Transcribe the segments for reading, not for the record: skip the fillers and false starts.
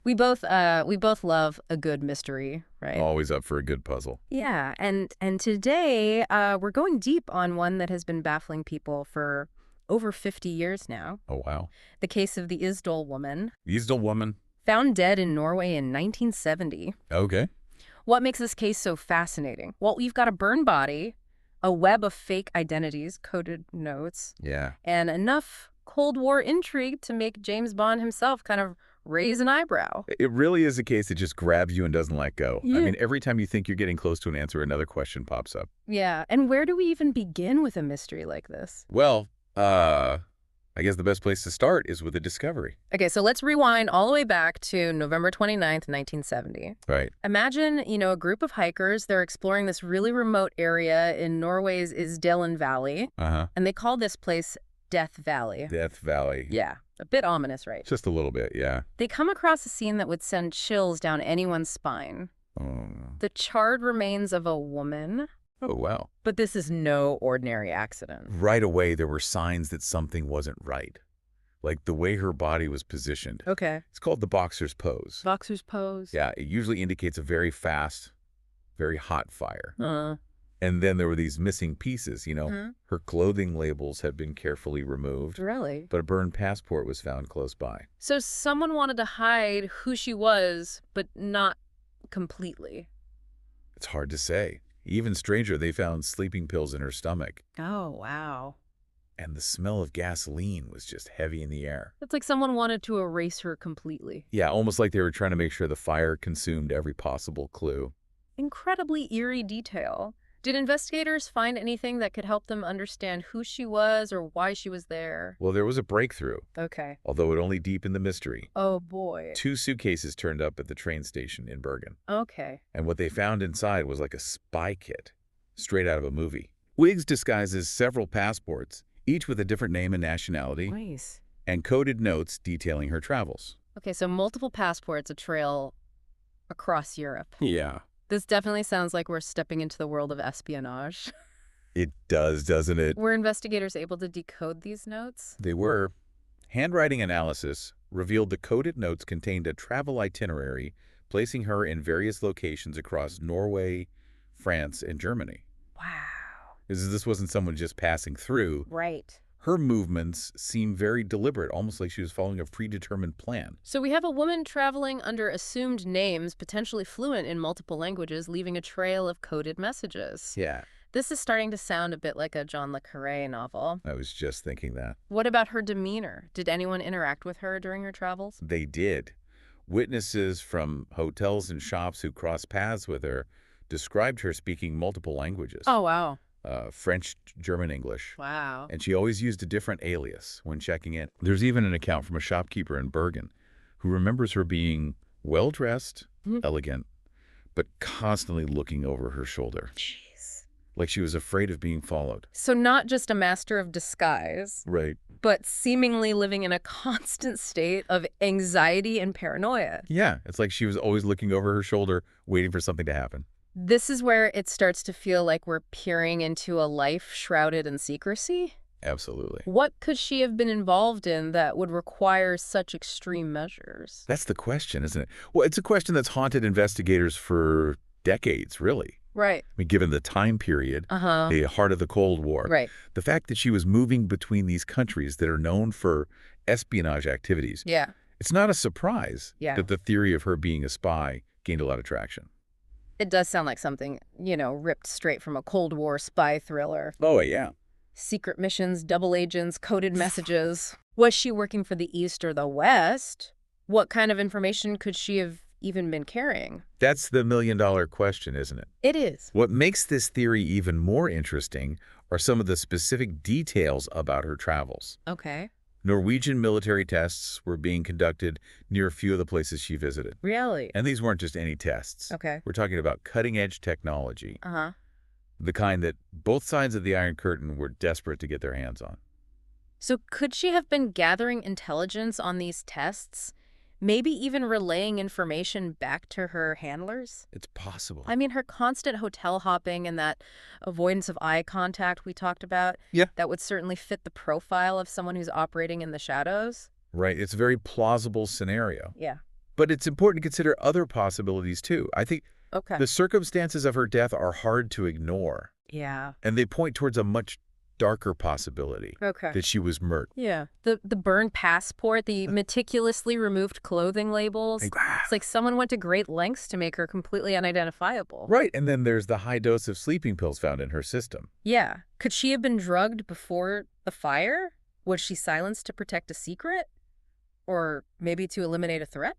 We both love a good mystery, right? Always up for a good puzzle. Yeah, and today we're going deep on one that has been baffling people for over 50 years now. Oh, wow. The case of the Isdal woman, Isdal Woman. found dead in Norway in 1970. Okay. What makes this case so fascinating? Well, you've got a burned body, a web of fake identities, coded notes, Yeah. and enough Cold War intrigue to make James Bond himself kind of raise an eyebrow. It really is a case that just grabs you and doesn't let go. Yeah. I mean, every time you think you're getting close to an answer, another question pops up. Yeah, and where do we even begin with a mystery like this? Well, I guess the best place to start is with a discovery. Okay, so let's rewind all the way back to November 29th, 1970. Right. Imagine, a group of hikers. They're exploring this really remote area in Norway's Isdalen Valley, Uh-huh. and they call this place Death Valley. Death Valley. Yeah, a bit ominous, right? Just a little bit, yeah. They come across a scene that would send chills down anyone's spine. Oh, The charred remains of a woman. oh wow. But this is no ordinary accident. Right away, there were signs that something wasn't right. Like the way her body was positioned. Okay. It's called the boxer's pose. Boxer's pose. Yeah, it usually indicates a very fast, very hot fire. Uh, And then there were these missing pieces, Huh? Her clothing labels had been carefully removed, Really? but a burned passport was found close by. So someone wanted to hide who she was, but not completely. It's hard to say. Even stranger, they found sleeping pills in her stomach, Oh, wow. and the smell of gasoline was just heavy in the air. It's like someone wanted to erase her completely. Yeah, almost like they were trying to make sure the fire consumed every possible clue. Incredibly eerie detail. Did investigators find anything that could help them understand who she was or why she was there? Well, there was a breakthrough, Okay. although it only deepened the mystery. Oh, boy. 2 suitcases turned up at the train station in Bergen, Okay. and what they found inside was like a spy kit, straight out of a movie. Wigs disguises several passports, each with a different name and nationality, Nice. and coded notes detailing her travels. Okay, so multiple passports, a trail across Europe. Yeah. This definitely sounds like we're stepping into the world of espionage. It does, doesn't it? Were investigators able to decode these notes? They were. Handwriting analysis revealed the coded notes contained a travel itinerary, placing her in various locations across Norway, France, and Germany. Wow. This wasn't someone just passing through. Right. Her movements seem very deliberate, almost like she was following a predetermined plan. So we have a woman traveling under assumed names, potentially fluent in multiple languages, leaving a trail of coded messages. Yeah, This is starting to sound a bit like a John le Carré novel. I was just thinking that. What about her demeanor? Did anyone interact with her during her travels? They did. Witnesses from hotels and shops who crossed paths with her described her speaking multiple languages. Oh, wow. French, German, English. Wow. And she always used a different alias when checking in. There's even an account from a shopkeeper in Bergen who remembers her being well-dressed, elegant, but constantly looking over her shoulder, Jeez. like she was afraid of being followed. So not just a master of disguise, Right. but seemingly living in a constant state of anxiety and paranoia. Yeah, it's like she was always looking over her shoulder, waiting for something to happen. This is where it starts to feel like we're peering into a life shrouded in secrecy. Absolutely. What could she have been involved in that would require such extreme measures? That's the question, isn't it? Well, it's a question that's haunted investigators for decades, really. Right. I mean, given the time period, Uh-huh. the heart of the Cold War, Right. the fact that she was moving between these countries that are known for espionage activities, Yeah. it's not a surprise Yeah. that the theory of her being a spy gained a lot of traction. It does sound like something, ripped straight from a Cold War spy thriller. Oh, yeah. Secret missions, double agents, coded messages. Was she working for the East or the West? What kind of information could she have even been carrying? That's the million-dollar question, isn't it? It is. What makes this theory even more interesting are some of the specific details about her travels. Okay. Norwegian military tests were being conducted near a few of the places she visited. Really? And these weren't just any tests. Okay. We're talking about cutting-edge technology, Uh-huh. the kind that both sides of the Iron Curtain were desperate to get their hands on. So could she have been gathering intelligence on these tests? Maybe even relaying information back to her handlers? It's possible. I mean, her constant hotel hopping and that avoidance of eye contact we talked about, Yeah. that would certainly fit the profile of someone who's operating in the shadows. Right. It's a very plausible scenario. Yeah. But it's important to consider other possibilities, too. I think Okay. the circumstances of her death are hard to ignore, Yeah. and they point towards a much darker possibility Okay. that she was murdered. Yeah. The burned passport, the meticulously removed clothing labels. It's like someone went to great lengths to make her completely unidentifiable. Right, and then there's the high dose of sleeping pills found in her system. Yeah. Could she have been drugged before the fire? Was she silenced to protect a secret? Or maybe to eliminate a threat?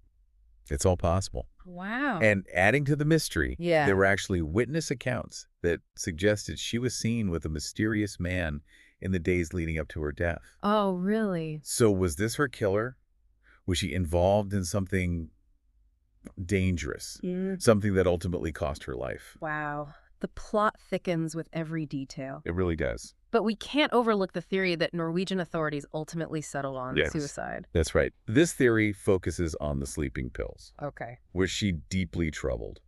It's all possible. Wow. And adding to the mystery, Yeah. there were actually witness accounts that suggested she was seen with a mysterious man in the days leading up to her death. Oh, really? So was this her killer? Was she involved in something dangerous? Something that ultimately cost her life? Wow. The plot thickens with every detail. It really does. But we can't overlook the theory that Norwegian authorities ultimately settled on Yes. suicide. That's right. This theory focuses on the sleeping pills. Okay. Was she deeply troubled?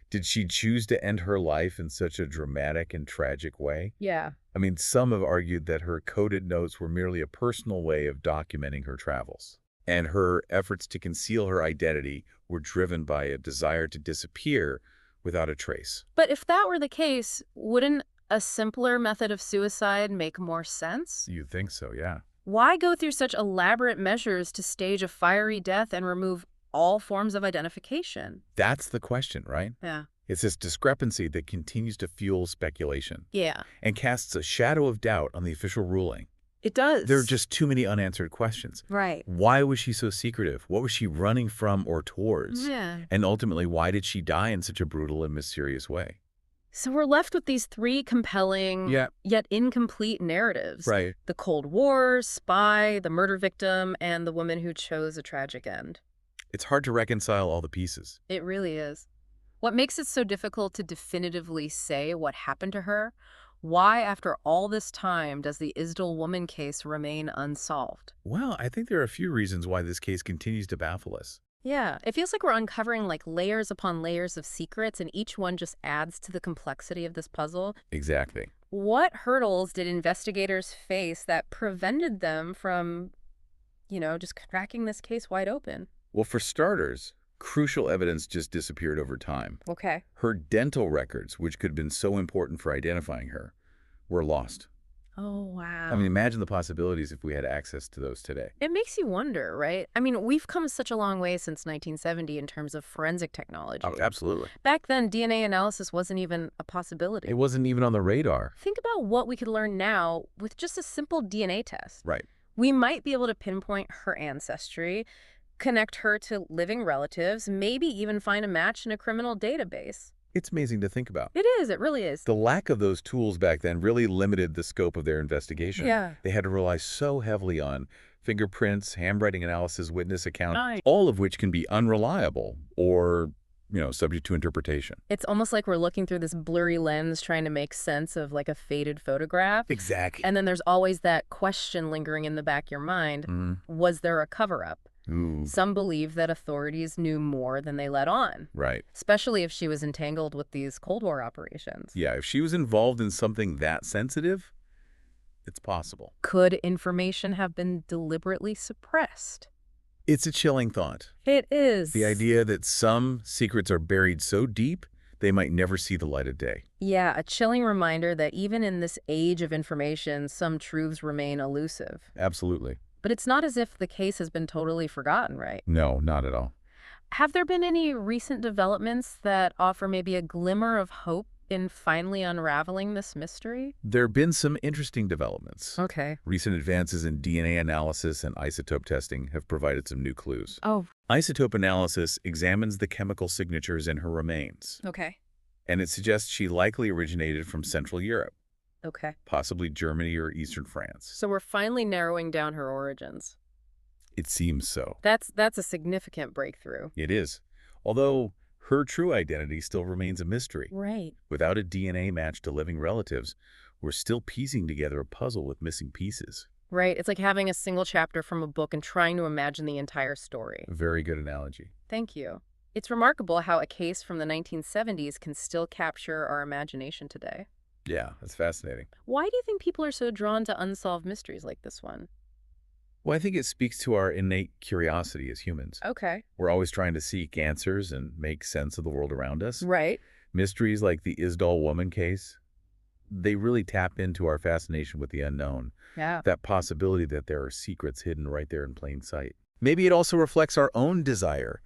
Did she choose to end her life in such a dramatic and tragic way? Yeah. I mean, some have argued that her coded notes were merely a personal way of documenting her travels, and her efforts to conceal her identity were driven by a desire to disappear without a trace. But if that were the case, wouldn't a simpler method of suicide make more sense? You'd think so, yeah. Why go through such elaborate measures to stage a fiery death and remove all forms of identification? That's the question, right? Yeah. It's this discrepancy that continues to fuel speculation Yeah. and casts a shadow of doubt on the official ruling. It does. There are just too many unanswered questions. Right. Why was she so secretive? What was she running from or towards? Yeah. And ultimately, why did she die in such a brutal and mysterious way? So we're left with these three compelling, Yeah. yet incomplete narratives. Right. The Cold War, spy, the murder victim, and the woman who chose a tragic end. It's hard to reconcile all the pieces. It really is. What makes it so difficult to definitively say what happened to her? Why, after all this time, does the Isdal Woman case remain unsolved? Well, I think there are a few reasons why this case continues to baffle us. Yeah, it feels like we're uncovering like layers upon layers of secrets, and each one just adds to the complexity of this puzzle. Exactly. What hurdles did investigators face that prevented them from, just cracking this case wide open? Well, for starters, crucial evidence just disappeared over time. Okay. Her dental records, which could have been so important for identifying her, were lost. Oh, wow. I mean, imagine the possibilities if we had access to those today. It makes you wonder, right? I mean, we've come such a long way since 1970 in terms of forensic technology. Oh, absolutely. Back then, DNA analysis wasn't even a possibility. It wasn't even on the radar. Think about what we could learn now with just a simple DNA test. Right. We might be able to pinpoint her ancestry, connect her to living relatives, maybe even find a match in a criminal database. It's amazing to think about. It is. It really is. The lack of those tools back then really limited the scope of their investigation. Yeah. They had to rely so heavily on fingerprints, handwriting analysis, witness accounts, Right. all of which can be unreliable or, subject to interpretation. It's almost like we're looking through this blurry lens trying to make sense of like a faded photograph. Exactly. And then there's always that question lingering in the back of your mind. Was there a cover-up? Ooh, Some believe that authorities knew more than they let on, right. especially if she was entangled with these Cold War operations. Yeah, if she was involved in something that sensitive, it's possible. Could information have been deliberately suppressed? It's a chilling thought. It is. The idea that some secrets are buried so deep, they might never see the light of day. Yeah, a chilling reminder that even in this age of information, some truths remain elusive. Absolutely. But it's not as if the case has been totally forgotten, right? No, not at all. Have there been any recent developments that offer maybe a glimmer of hope in finally unraveling this mystery? There have been some interesting developments. Okay. Recent advances in DNA analysis and isotope testing have provided some new clues. Oh, Isotope analysis examines the chemical signatures in her remains, okay. and it suggests she likely originated from Central Europe, Okay. possibly Germany or Eastern France. So we're finally narrowing down her origins. It seems so. That's a significant breakthrough. It is. Although her true identity still remains a mystery. Right. Without a DNA match to living relatives, we're still piecing together a puzzle with missing pieces. Right. It's like having a single chapter from a book and trying to imagine the entire story. A very good analogy. Thank you. It's remarkable how a case from the 1970s can still capture our imagination today. Yeah, that's fascinating. Why do you think people are so drawn to unsolved mysteries like this one? Well, I think it speaks to our innate curiosity as humans. Okay. We're always trying to seek answers and make sense of the world around us. Right. Mysteries like the Isdal Woman case, they really tap into our fascination with the unknown, Yeah. that possibility that there are secrets hidden right there in plain sight. Maybe it also reflects our own desire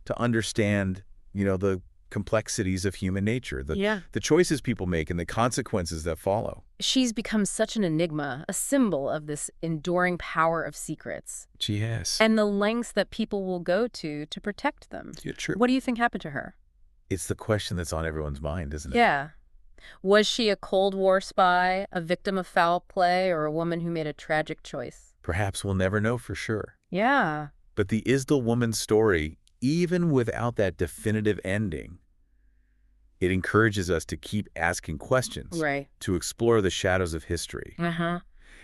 to understand, the complexities of human nature, Yeah. the choices people make and the consequences that follow. She's become such an enigma, a symbol of this enduring power of secrets Yes. and the lengths that people will go to protect them. Yeah, true. What do you think happened to her? It's the question that's on everyone's mind, isn't it? Yeah. Was she a Cold War spy, a victim of foul play, or a woman who made a tragic choice? Perhaps we'll never know for sure. Yeah. But the Isdal Woman's story, even without that definitive ending, it encourages us to keep asking questions, Right. to explore the shadows of history, Uh-huh.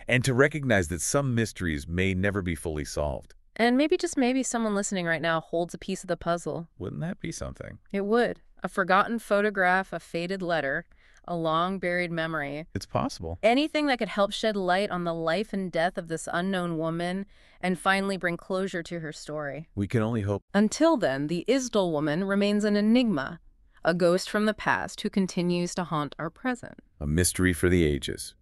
and to recognize that some mysteries may never be fully solved. And maybe, just maybe, someone listening right now holds a piece of the puzzle. Wouldn't that be something? It would. A forgotten photograph, a faded letter, a long-buried memory. It's possible. Anything that could help shed light on the life and death of this unknown woman and finally bring closure to her story. We can only hope. Until then, the Isdal woman remains an enigma, a ghost from the past who continues to haunt our present. A mystery for the ages.